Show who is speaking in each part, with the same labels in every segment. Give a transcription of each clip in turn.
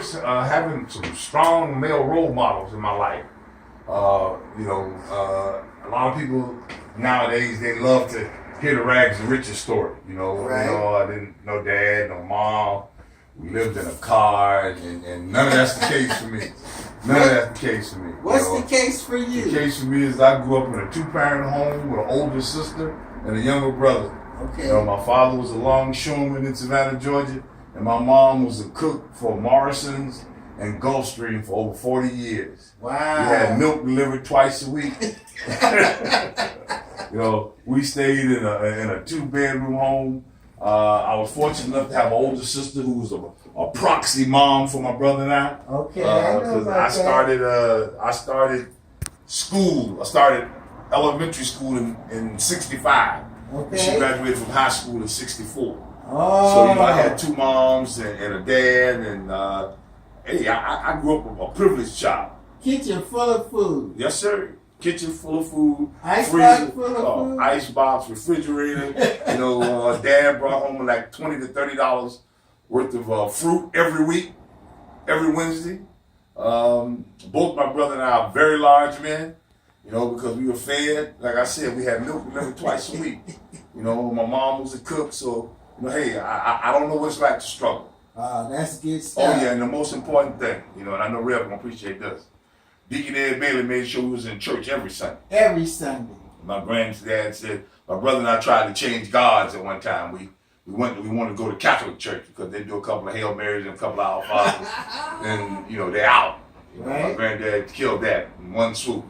Speaker 1: first having some strong male role models in my life. A lot of people nowadays, they love to hear the rags and riches story.
Speaker 2: Right.
Speaker 1: I didn't no dad, no mom. We lived in a car, and none of that's the case for me. None of that's the case for me.
Speaker 2: What's the case for you?
Speaker 1: The case for me is I grew up in a 2-parent home with an older sister and a younger brother.
Speaker 2: Okay.
Speaker 1: My father was a longshoreman in Savannah, Georgia, and my mom was a cook for Morrison's and Gulfstream for over 40 years.
Speaker 2: Wow.
Speaker 1: We had milk delivered twice a week. We stayed in a 2-bedroom home. I was fortunate enough to have an older sister who was a proxy mom for my brother and I.
Speaker 2: Okay, I know about
Speaker 1: I started school. I started elementary school in '65.
Speaker 2: Okay.
Speaker 1: She graduated from high school in '64.
Speaker 2: Oh.
Speaker 1: So I had 2 moms and a dad, and I grew up a privileged child.
Speaker 2: Kitchen full of food.
Speaker 1: Yes, sir. Kitchen full of food.
Speaker 2: Icebox full of food.
Speaker 1: Icebox, refrigerator. Dad brought home like $20 to $30 worth of fruit every week, every Wednesday. Both my brother and I are very large men, because we were fed. Like I said, we had milk delivered twice a week. My mom was a cook, so, hey, I don't know what it's like to struggle.
Speaker 2: That's good stuff.
Speaker 1: Oh, yeah, and the most important thing, and I know Rev gonna appreciate this. Deacon Ed Bailey made sure we was in church every Sunday.
Speaker 2: Every Sunday.
Speaker 1: My granddad said, my brother and I tried to change gods at one time. We wanted to go to Catholic church because they do a couple of Hail Marys and a couple of Our Fathers. And they're out.
Speaker 2: Right.
Speaker 1: My granddad killed that in one swoop.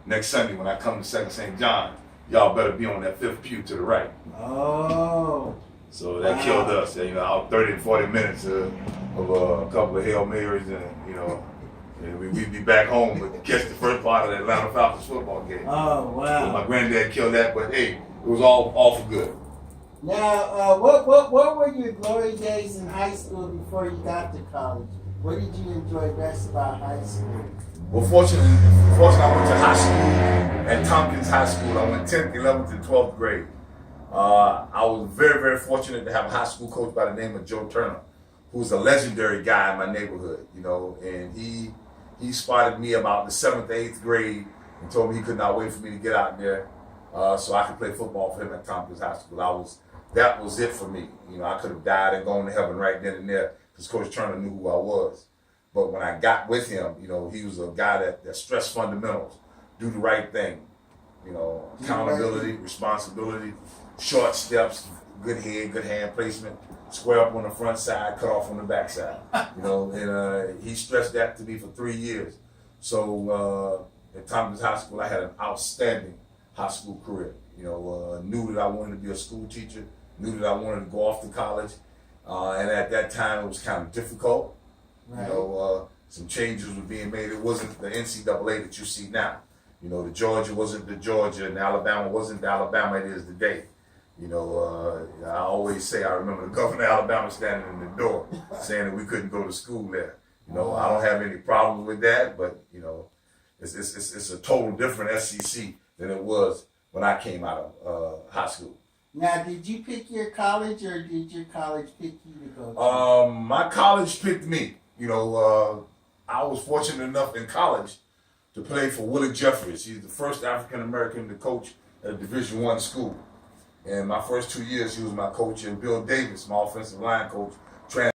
Speaker 1: Next Sunday when I come to 2nd St. John, y'all better be on that 5th pew to the right.
Speaker 2: Oh.
Speaker 1: So that killed us. Out 30 to 40 minutes of a couple of Hail Marys and we'd be back home but catch the first part of the Atlanta Falcons football game.
Speaker 2: Oh, wow.
Speaker 1: So my granddad killed that, but hey, it was all for good.
Speaker 2: Now, what were your glory days in high school before you got to college? What did you enjoy best about high school?
Speaker 1: Well, fortunately, I went to high school at Tompkins High School. I went 10th, 11th, and 12th grade. I was very, very fortunate to have a high school coach by the name of Joe Turner, who's a legendary guy in my neighborhood, and he spotted me about the 7th, 8th grade and told me he could not wait for me to get out there so I could play football for him at Tompkins High School. That was it for me. I could have died and gone to heaven right then and there because Coach Turner knew who I was. But when I got with him, he was a guy that stressed fundamentals, do the right thing, accountability, responsibility, short steps, good head, good hand placement, square up on the front side, cut off on the back side, and he stressed that to me for 3 years. So at Tompkins High School, I had an outstanding high school career. Knew that I wanted to be a school teacher, knew that I wanted to go off to college, and at that time it was kind of difficult.
Speaker 2: Right.
Speaker 1: Some changes were being made. It wasn't the NCAA that you see now. The Georgia wasn't the Georgia, and Alabama wasn't the Alabama it is today. I always say, I remember the governor of Alabama standing in the door saying that we couldn't go to school there. I don't have any problems with that, but it's a total different SEC than it was when I came out of high school.
Speaker 2: Now, did you pick your college, or did your college pick you to go to?
Speaker 1: My college picked me. I was fortunate enough in college to play for Willie Jeffries. He's the first African American to coach at a Division I school. And my first 2 years, he was my coach, and Bill Davis, my offensive line coach,